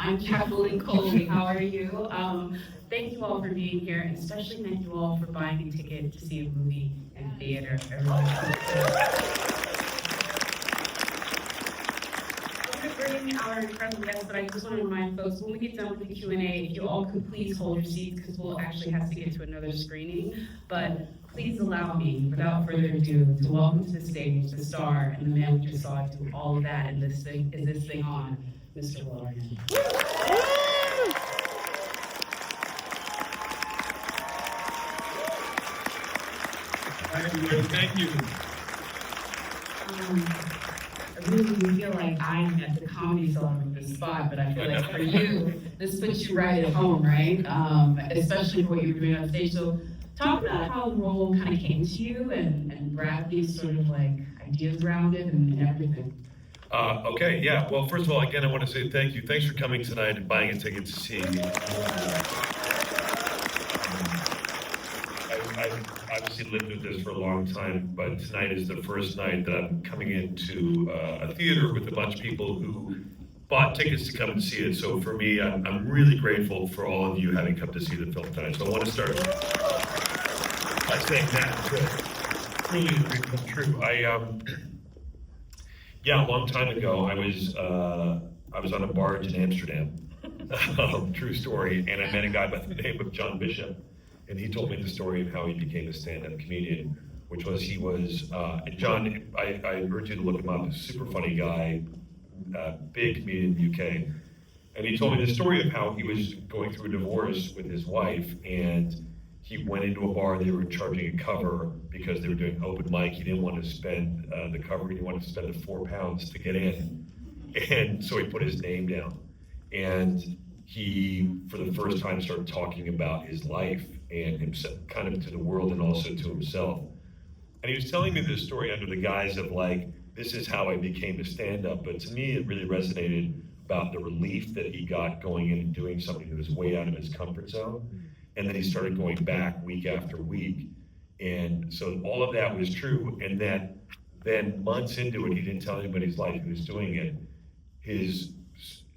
I'm Kathleen Coley. How are you? Thank you all for being here, and especially thank you all for buying a ticket to see a movie in theater. Everyone. I'm going to bring our incredible guests, but I just want to remind folks, when we get done with the Q&A, if you all could please hold your seats, because we'll actually have to get to another screening. But please allow me, without further ado, to welcome to the stage the star and the man we just saw do all of that and this thing on, Mr. Arnett. Thank you. I really feel like I'm at the Comedy Cellar with this spot, but I feel like for you, this puts you right at home, right? Especially for what you were doing on stage. So talk about how the role kind of came to you and Bradley's sort of like ideas around it and everything. Okay, yeah. Well, first of all, again, I want to say thank you. Thanks for coming tonight and buying a ticket to see me. I've obviously lived with this for a long time, but tonight is the first night that I'm coming into a theater with a bunch of people who bought tickets to come and see it. So for me, I'm really grateful for all of you having come to see the film tonight. So I want to start by saying that it's really a dream come true. Yeah, a long time ago, I was on a barge in Amsterdam, true story, and I met a guy by the name of John Bishop, and he told me the story of how he became a stand-up comedian, which was and John, I urge you to look him up, he's a super funny guy, big comedian in the UK, and he told me the story of how he was going through a divorce with his wife, and he went into a bar, they were charging a cover because they were doing open mic. He didn't want to spend the cover, he wanted to spend the £4 to get in. And so he put his name down. And he, for the first time, started talking about his life and himself, kind of to the world and also to himself. And he was telling me this story under the guise of like, this is how I became a stand-up. But to me, it really resonated about the relief that he got going in and doing something that was way out of his comfort zone. And then he started going back week after week. And so all of that was true. And then months into it, he didn't tell anybody his life, he was doing it. His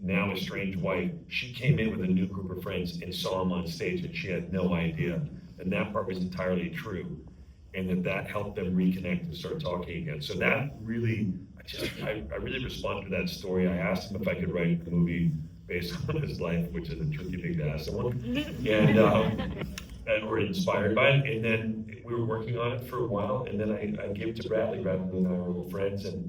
now estranged wife, she came in with a new group of friends and saw him on stage and she had no idea. And that part was entirely true. And that helped them reconnect and start talking again. So that really, I really responded to that story. I asked him if I could write a movie based on his life, which is a tricky thing to ask someone, and we're inspired by it. And then we were working on it for a while, and then I gave it to Bradley. Bradley and I were old friends, and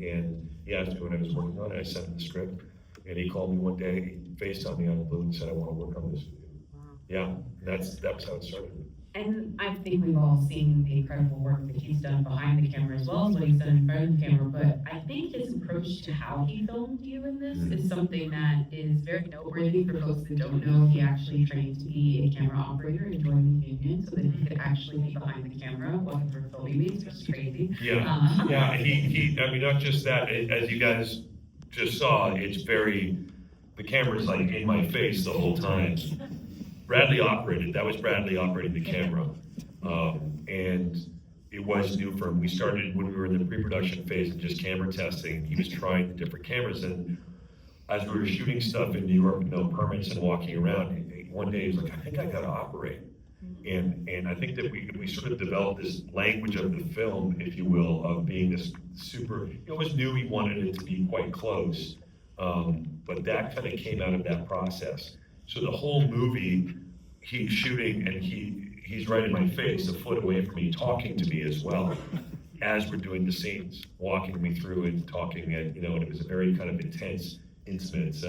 he asked me when I was working on it. I sent him the script, and he called me one day, he FaceTimed me on the blue and said, "I want to work on this with you." Wow. Yeah, that was how it started. And I think we've all seen the incredible work that he's done behind the camera as well as what he's done in front of the camera, but I think his approach to how he filmed you in this is something that is very noteworthy for folks that don't know. He actually trained to be a camera operator and joined the union so that he could actually be behind the camera while we were filming these, which is crazy. Yeah, yeah, he, I mean, not just that, as you guys just saw, the camera's like in my face the whole time. Bradley operated, that was Bradley operating the camera. And it was new for him. We started when we were in the pre-production phase and just camera testing. He was trying the different cameras, and as we were shooting stuff in New York with no permits and walking around, one day he was like, "I think I gotta operate." And I think that we sort of developed this language of the film, if you will, of being this super, he always knew he wanted it to be quite close. But that kind of came out of that process. So the whole movie, he's shooting and he's right in my face, a foot away from me, talking to me as well, as we're doing the scenes, walking me through and talking, and and it was a very kind of intense, intimate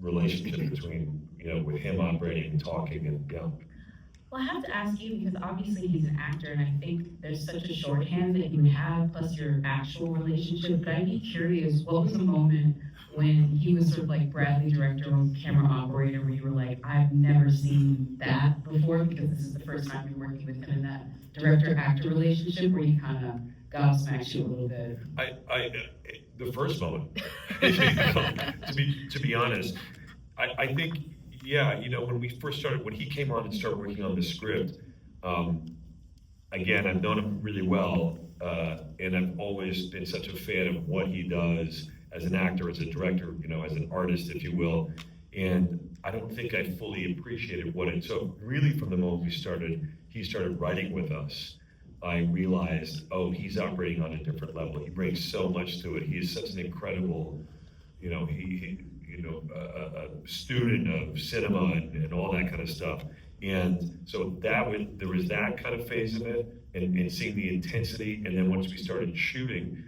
relationship between, with him operating and talking, and Well, I have to ask you, because obviously he's an actor, and I think there's such a shorthand that you have, plus your actual relationship, but I'd be curious, what was the moment when he was sort of like Bradley, director or camera operator, where you were like, I've never seen that before, because this is the first time you're working with him in that director-actor relationship, where he kind of gobsmacks you a little bit? The first moment, to be honest, I think, yeah, when we first started, when he came on and started working on the script, again, I've known him really well, and I've always been such a fan of what he does as an actor, as a director, as an artist, if you will. And I don't think I fully appreciated what it took. Really, from the moment he started writing with us, I realized, oh, he's operating on a different level. He brings so much to it. He is such an incredible, a student of cinema and all that kind of stuff. And so there was that kind of phase of it, and seeing the intensity. And then once we started shooting,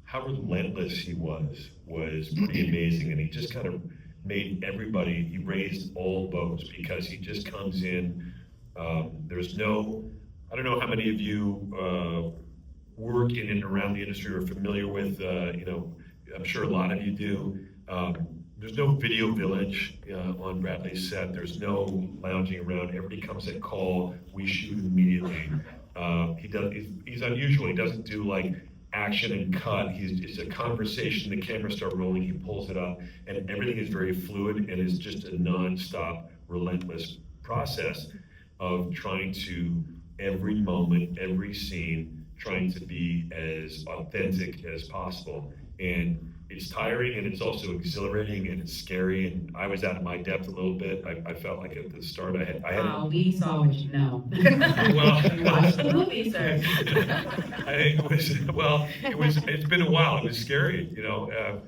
how relentless he was pretty amazing. And he just kind of made everybody, he raised all boats because he just comes in. There's no, I don't know how many of you work in and around the industry or are familiar with, I'm sure a lot of you do. There's no video village on Bradley's set. There's no lounging around. Everybody comes at call. We shoot immediately. He's unusual. He doesn't do like action and cut. It's a conversation. The camera starts rolling. He pulls it up, and everything is very fluid and is just a non-stop, relentless process of trying to every moment, every scene, trying to be as authentic as possible. And it's tiring, and it's also exhilarating, and it's scary. And I was out of my depth a little bit. I felt like at the start I had. We saw what you know. Well, we watched the movie, sir. It's been a while. It was scary, I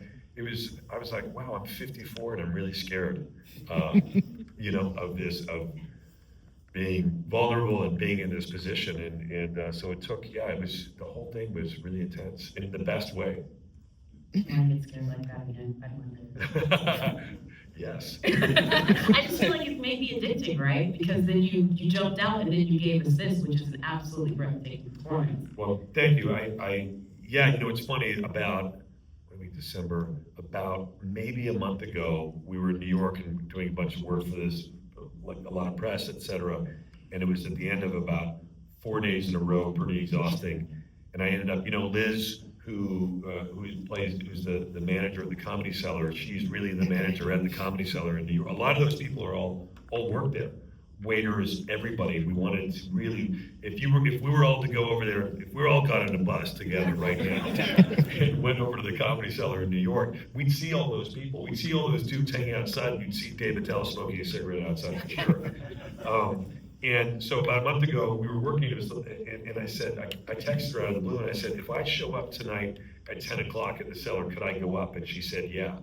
was like, wow, I'm 54 and I'm really scared, of being vulnerable and being in this position. And so it took, the whole thing was really intense in the best way. I get scared like that again. I wonder. Yes. I just feel like it may be addicting, right? Because then you jumped out and then you gave us this, which is an absolutely breathtaking performance. Well, thank you. It's funny, about December, about maybe a month ago, we were in New York and doing a bunch of work for this, like a lot of press, etc. And it was at the end of about 4 days in a row, pretty exhausting. And I ended up, Liz, who's the manager of the Comedy Cellar. She's really the manager at the Comedy Cellar in New York. A lot of those people are all work there. Waiters, everybody. We wanted to really, if we were all to go over there, if we were all got on a bus together right now and went over to the Comedy Cellar in New York, we'd see all those people. We'd see all those dudes hanging outside. And you'd see David Tell smoking a cigarette outside for sure. And so about a month ago, we were working, and I said, I texted her out of the blue, and I said, if I show up tonight at 10 o'clock at the Cellar, could I go up? And she said, yeah.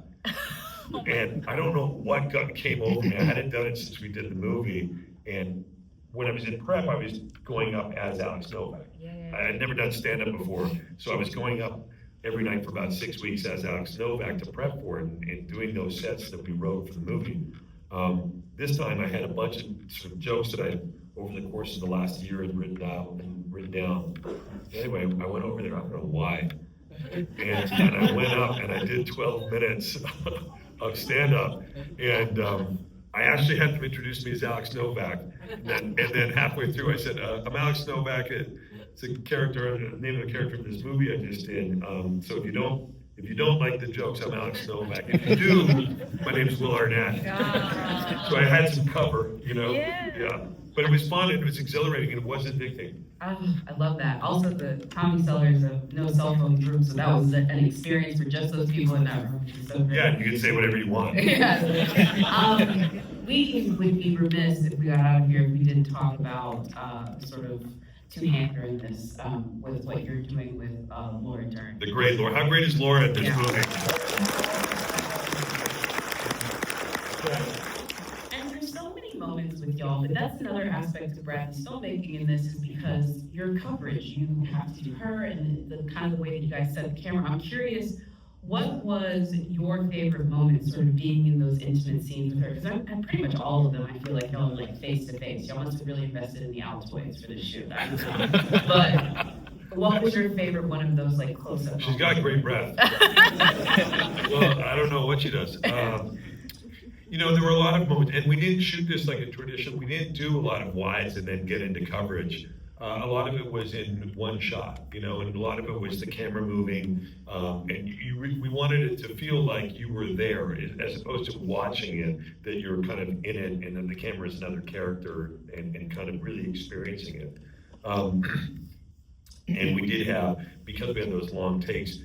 And I don't know what came over me. I hadn't done it since we did the movie. And when I was in prep, I was going up as Alex Novak. I had never done stand-up before, so I was going up every night for about 6 weeks as Alex Novak to prep for it and doing those sets that we wrote for the movie. This time I had a bunch of sort of jokes that I, over the course of the last year, had written down. Anyway, I went over there, I don't know why. And I went up and I did 12 minutes of stand-up. And I actually had them introduce me as Alex Novak. And then halfway through I said, I'm Alex Novak. It's a character, the name of the character of this movie I just did. So if you don't like the jokes, I'm Alex Novak. If you do, my name is Will Arnett. So I had some cover, Yeah. But it was fun, and it was exhilarating, and it was addicting. Oh, I love that. Also, the Comedy Cellar is a no cell phone room, so that was an experience for just those people in that room. So yeah, you can say whatever you want. We would be remiss if we got out of here if we didn't talk about sort of two-hander in this with what you're doing with Laura Dern. The great Laura. How great is Laura at this movie? And there's so many moments with y'all, but that's another aspect of Bradley's filmmaking in this is because your coverage, you have to do her and the kind of the way that you guys set the camera. I'm curious, what was your favorite moment sort of being in those intimate scenes with her? Because I'm pretty much all of them, I feel like y'all are like face to face. Y'all must have really invested in the Altoids for this shoot. But what was your favorite one of those like close-up She's got great breath. Well, I don't know what she does. There were a lot of moments, and we didn't shoot this like a traditional, we didn't do a lot of wides and then get into coverage. A lot of it was in one shot, and a lot of it was the camera moving, and we wanted it to feel like you were there, as opposed to watching it, that you're kind of in it, and then the camera is another character, and kind of really experiencing it. And we did have, because we had those long takes,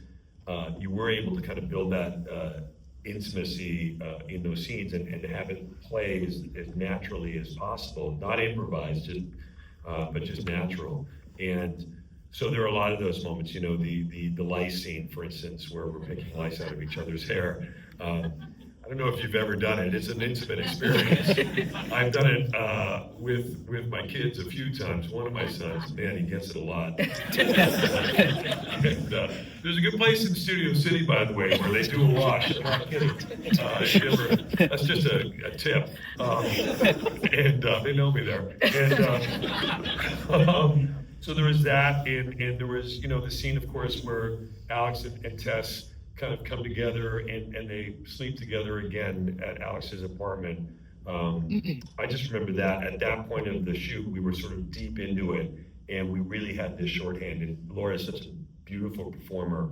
you were able to kind of build that intimacy in those scenes and to have it play as naturally as possible, not improvised, just but just natural. And so there are a lot of those moments, you know, the lice scene, for instance, where we're picking lice out of each other's hair. I don't know if you've ever done it. It's an intimate experience. I've done it with my kids a few times. One of my sons, man, he gets it a lot. And, there's a good place in Studio City, by the way, where they do a wash. I'm not kidding. That's just a tip. And they know me there. And so there was that, and there was, you know, the scene, of course, where Alex and Tess kind of come together and they sleep together again at Alex's apartment. I just remember that at that point of the shoot, we were sort of deep into it, and we really had this shorthand. And Laura's such a beautiful performer,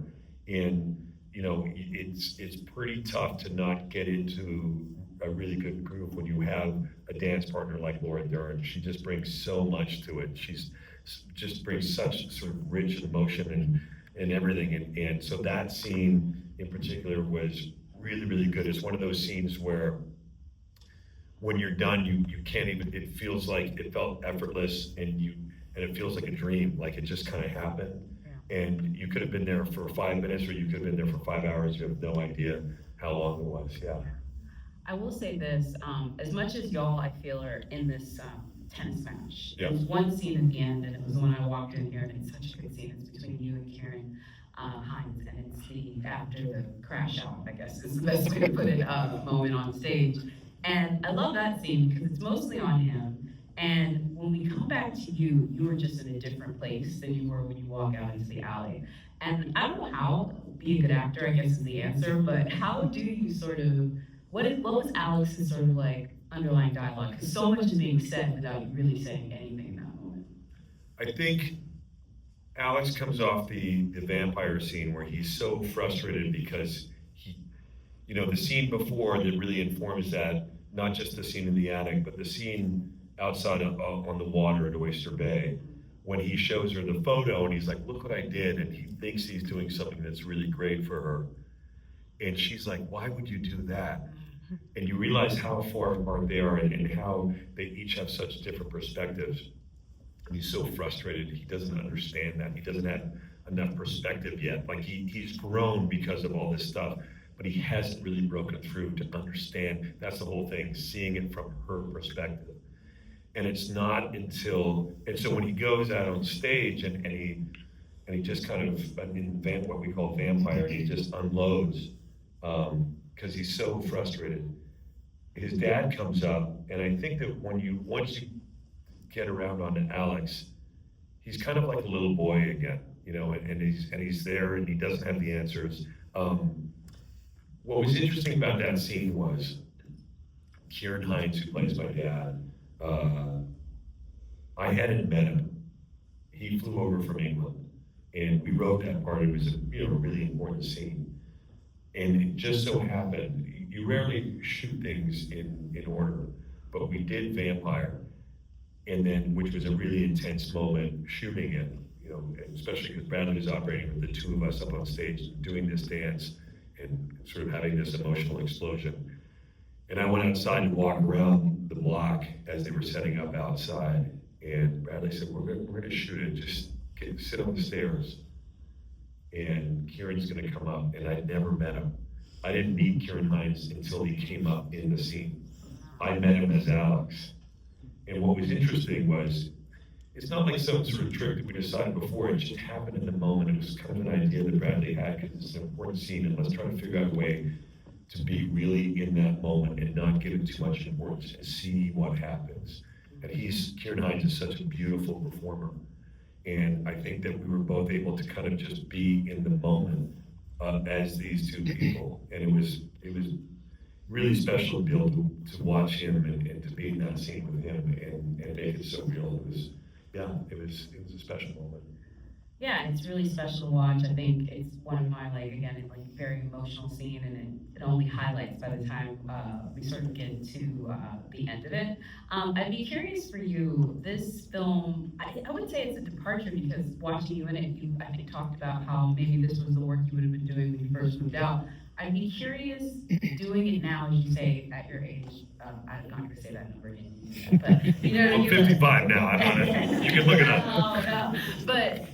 and you know, it's pretty tough to not get into a really good groove when you have a dance partner like Laura Dern. She just brings so much to it. She's just brings such sort of rich emotion and everything. And so that scene in particular was really, really good. It's one of those scenes where when you're done, you can't even, it feels like it felt effortless, and it feels like a dream, like it just kind of happened. Yeah. And you could have been there for 5 minutes, or you could have been there for 5 hours. You have no idea how long it was. Yeah. I will say this, as much as y'all, I feel, are in this tennis match, yeah. There's one scene at the end, and it was when I walked in here, and it's such a good scene. It's between you and Kieran Hines, and it's the after the crash out, I guess is the best way to put it, moment on stage. And I love that scene because it's mostly on him. And when we come back to you, you are just in a different place than you were when you walk out into the alley. And I don't know how, be a good actor, I guess is the answer, but how do you sort of, what was Alex's sort of like underlying dialogue? Because so much is being said without you really saying anything in that moment. I think Alex comes off the vampire scene where he's so frustrated because he, you know, the scene before that really informs that, not just the scene in the attic, but the scene outside on the water at Oyster Bay, when he shows her the photo and he's like, look what I did, and he thinks he's doing something that's really great for her. And she's like, why would you do that? And you realize how far apart they are and how they each have such different perspectives. And he's so frustrated, he doesn't understand that. He doesn't have enough perspective yet. Like he's grown because of all this stuff, but he hasn't really broken through to understand. That's the whole thing, seeing it from her perspective. And it's not until, and so when he goes out on stage and he just kind of, what we call vampire, he just unloads, because he's so frustrated. His dad comes up, and I think that once you get around onto Alex, he's kind of like a little boy again, you know, and he's there and he doesn't have the answers. What was interesting about that scene was Kieran Hines, who plays my dad, I hadn't met him. He flew over from England, and we wrote that part. It was a really important scene. And it just so happened, you rarely shoot things in order, but we did Vampire, and then, which was a really intense moment shooting it, you know, especially because Bradley was operating with the two of us up on stage doing this dance and sort of having this emotional explosion. And I went outside and walked around the block as they were setting up outside, and Bradley said, we're gonna shoot it, just sit on the stairs. And Kieran's gonna come up, and I'd never met him. I didn't meet Kieran Hines until he came up in the scene. I met him as Alex. And what was interesting was, it's not like some sort of trick that we decided before, it just happened in the moment. It was kind of an idea that Bradley had, because it's an important scene, and let's try to figure out a way to be really in that moment and not give it too much importance and see what happens. And Kieran Hines is such a beautiful performer. And I think that we were both able to kind of just be in the moment as these two people. And it was really special to be able to watch him and to be in that scene with him and make it so real. It was a special moment. Yeah, it's really special to watch. I think it's one of my, very emotional scene, and it only highlights by the time we sort of get to the end of it. I'd be curious for you, this film, I would say it's a departure, because watching you in it, you, I think, talked about how maybe this was the work you would have been doing when you first moved out. I'd be curious doing it now, as you say, at your age. I'm not gonna say that number again, but you know what I I'm mean? 55 now. I don't know. You can look it up. Oh, no. But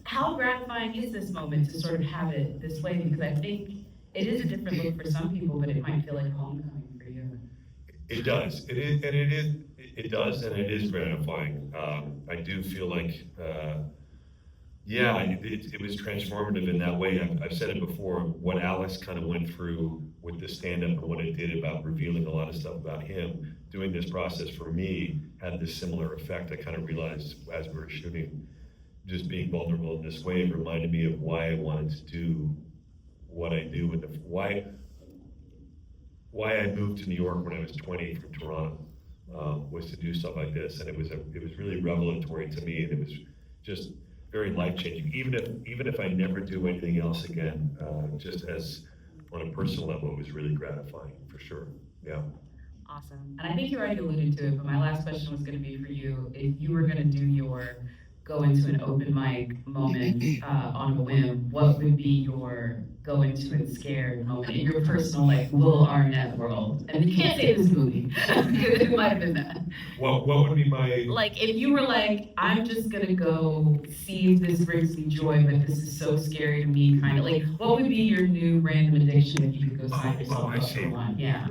how gratifying is this moment to sort of have it this way? Because I think it is a different look for some people, but it might feel like homecoming for you. It does. It is, and it is. It does, and it is gratifying. I do feel like, yeah, it was transformative in that way. I've said it before. What Alex kind of went through with the stand-up and what it did about revealing a lot of stuff about him, doing this process for me had this similar effect. I kind of realized as we were shooting, just being vulnerable in this way reminded me of why I wanted to do what I do and why I moved to New York when I was 20 from Toronto, was to do stuff like this, and it was really revelatory to me, and it was just very life changing. Even if I never do anything else again, just as on a personal level, it was really gratifying for sure. Yeah. Awesome. And I think you already alluded to it, but my last question was going to be for you. If you were going to do your go into an open mic moment on a whim, what would be your go into it scared moment in your personal, like, Will Arnett world? And you can't say this movie, because it might have been that. What would be my... Like, if you were like, I'm just going to go see if this brings me joy, but this is so scary to me, kind of, like, what would be your new random addiction if you could go sign yourself up for one? Yeah.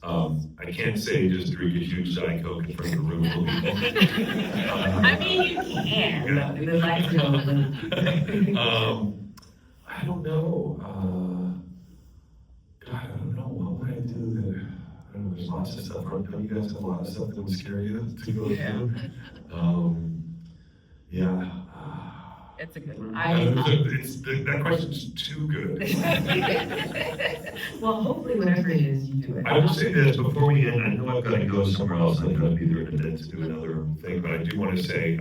I can't say just drink a huge Diet Coke in front of a room full of people. I mean, you can. Yeah. The lights go a little. I don't know. God, I don't know. What would I do that? I don't know. There's lots of stuff. Don't you guys have a lot of stuff that would scare you to go through? Yeah. It's a good one. That question's too good. Well, hopefully, whatever it is, you do it. I will say this before we end. I know I've got to go somewhere else. I've got to be there in a minute to do another thing, but I do want to say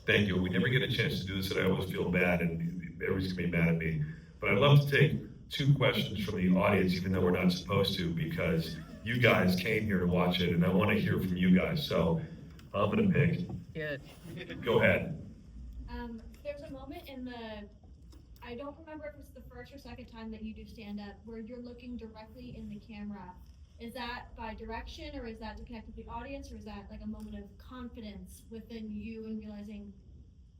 thank you. We never get a chance to do this, and I always feel bad, and everybody's gonna be mad at me. But I'd love to take 2 questions from the audience, even though we're not supposed to, because you guys came here to watch it, and I want to hear from you guys. So I'm gonna pick. Good. Go ahead. There's a moment in I don't remember if it's the first or second time that you do stand up, where you're looking directly in the camera. Is that by direction, or is that to connect with the audience, or is that like a moment of confidence within you and realizing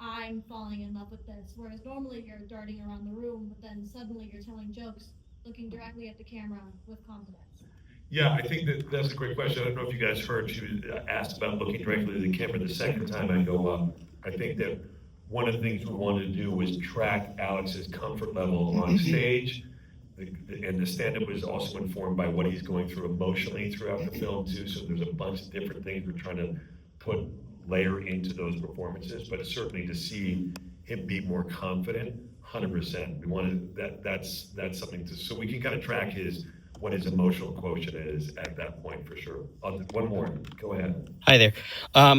I'm falling in love with this? Whereas normally you're darting around the room, but then suddenly you're telling jokes, looking directly at the camera with confidence. Yeah, I think that's a great question. I don't know if you guys heard, she was asked about looking directly at the camera. The second time I go up, I think that one of the things we wanted to do was track Alex's comfort level on stage. And the stand-up was also informed by what he's going through emotionally throughout the film too. So there's a bunch of different things we're trying to layer into those performances, but certainly to see him be more confident, 100%. We wanted that's something so we can kind of track what his emotional quotient is at that point for sure. One more, go ahead. Hi there.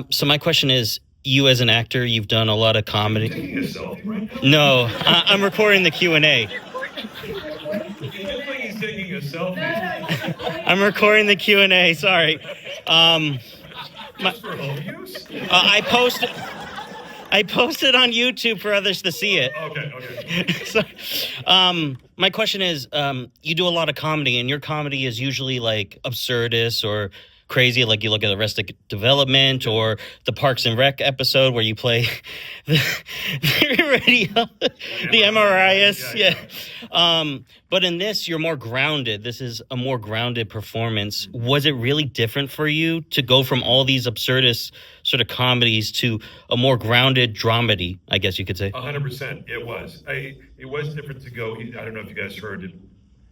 So my question is, you as an actor, you've done a lot of comedy. Are you taking a selfie right now? No, I'm recording the Q&A. It looks like he's taking a selfie. I'm recording the Q&A, sorry. Just for home use? I posted on YouTube for others to see it. Okay. So, my question is, you do a lot of comedy, and your comedy is usually like absurdist or crazy, like you look at Arrested Development or the Parks and Rec episode where you play the radio, the MRIs, yeah. But in this, you're more grounded. This is a more grounded performance. Was it really different for you to go from all these absurdist sort of comedies to a more grounded dramedy, I guess you could say? 100%, it was. It was different to go, I don't know if you guys heard it,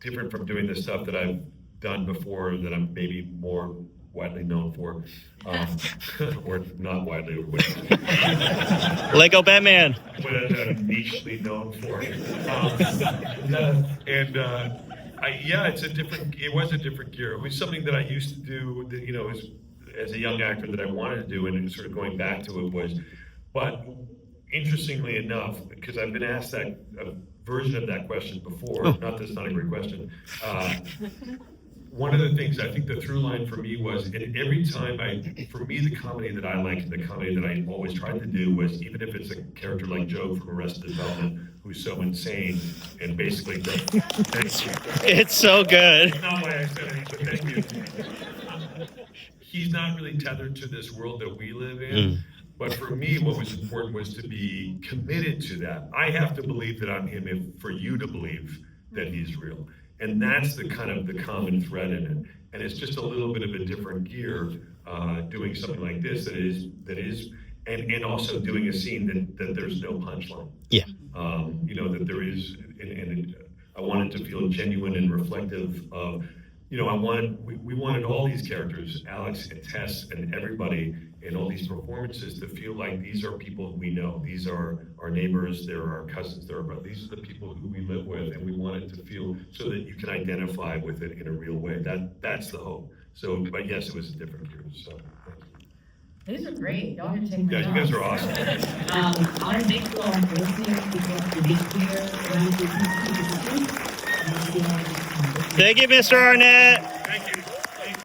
different from doing the stuff that I've done before that I'm maybe more widely known for, or not widely aware. Lego Batman. What I'm nichely known for. It was a different gear. It was something that I used to do, that, as a young actor that I wanted to do, and sort of going back to it but interestingly enough, because I've been asked that a version of that question before, not that it's not a great question, one of the things, I think the through line for me was, and every time for me, the comedy that I like, and the comedy that I always tried to do was, even if it's a character like Joe from Arrested Development, who's so insane, and basically, thank you. It's so good. That's not why I said it, but thank you. He's not really tethered to this world that we live in. But for me, what was important was to be committed to that. I have to believe that I'm him for you to believe that he's real. And that's the kind of the common thread in it. And it's just a little bit of a different gear doing something like this that is, and also doing a scene that there's no punchline. Yeah. You know, that there is, and I wanted to feel genuine and reflective of, you know, we wanted all these characters, Alex and Tess and everybody in all these performances to feel like these are people we know. These are our neighbors, they're our cousins, they're our brothers. These are the people who we live with, and we wanted to feel so that you can identify with it in a real way. That's the hope. So, but yes, it was a different year, so. These are great. Y'all are gonna take my Guys, you guys job. are awesome. I want to thank you all for listening. For being here. Thank you, Mr. Arnett.